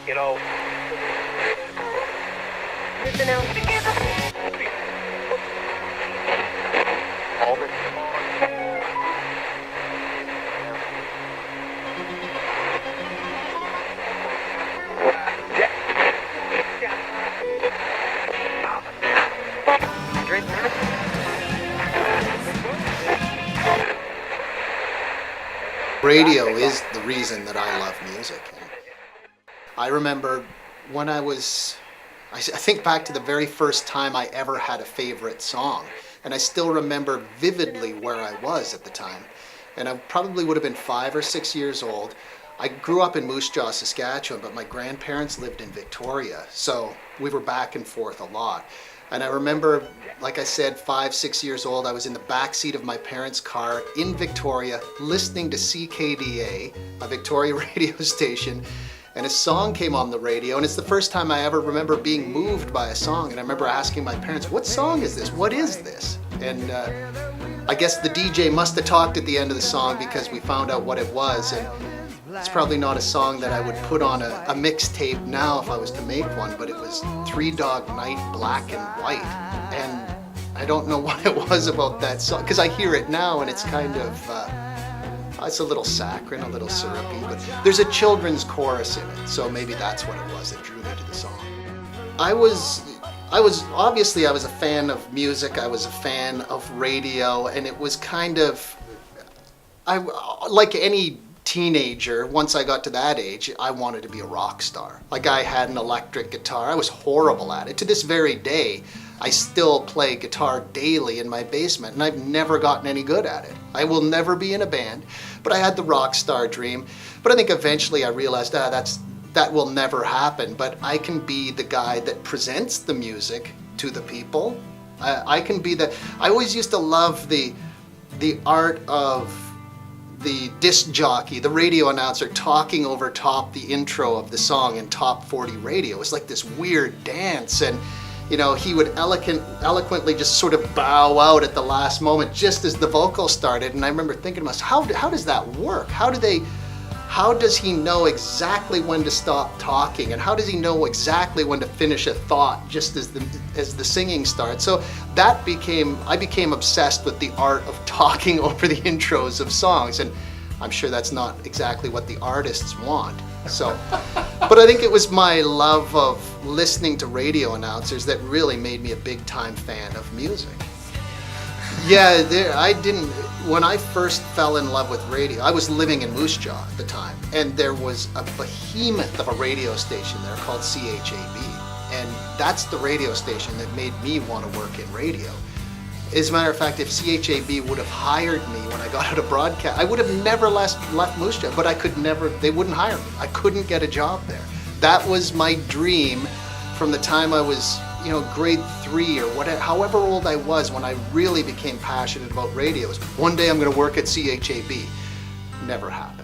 You know. All the Radio is the reason that I love music. I remember when I think back to the very first time I ever had a favorite song, and I still remember vividly where I was at the time. And I probably would have been 5 or 6 years old. I grew up in Moose Jaw, Saskatchewan, but my grandparents lived in Victoria, so we were back and forth a lot. And I remember, like I said, 5, 6 years old, I was in the back seat of my parents' car in Victoria listening to CKDA, a Victoria radio station, and a song came on the radio, and it's the first time I ever remember being moved by a song. And I remember asking my parents, what song is this? What is this? And I guess the DJ must have talked at the end of the song because we found out what it was. And it's probably not a song that I would put on a mixtape now if I was to make one, but it was Three Dog Night, Black and White. And I don't know what it was about that song, because I hear it now and it's kind of, it's a little saccharine, a little syrupy, but there's a children's chorus in it, so maybe that's what it was that drew me to the song. I was obviously I was a fan of music, I was a fan of radio, and it was kind of, like any teenager, once I got to that age, I wanted to be a rock star. Like, I had an electric guitar. I was horrible at it. To this very day, I still play guitar daily in my basement, and I've never gotten any good at it. I will never be in a band, but I had the rock star dream. But I think eventually I realized that will never happen, but I can be the guy that presents the music to the people. I can be I always used to love the art of the disc jockey, the radio announcer, talking over top the intro of the song in Top 40 radio. It was like this weird dance, and you know, he would eloquently just sort of bow out at the last moment just as the vocals started. And I remember thinking to myself, how does that work? How does he know exactly when to stop talking, and how does he know exactly when to finish a thought just as the singing starts? So I became obsessed with the art of talking over the intros of songs, and I'm sure that's not exactly what the artists want. So, but I think it was my love of listening to radio announcers that really made me a big time fan of music. Yeah, when I first fell in love with radio, I was living in Moose Jaw at the time, and there was a behemoth of a radio station there called CHAB, and that's the radio station that made me want to work in radio. As a matter of fact, if CHAB would have hired me when I got out of broadcast, I would have never left Moose Jaw, but they wouldn't hire me. I couldn't get a job there. That was my dream from the time I was, grade 3 or whatever, however old I was when I really became passionate about radio. One day I'm going to work at CHAB. Never happened.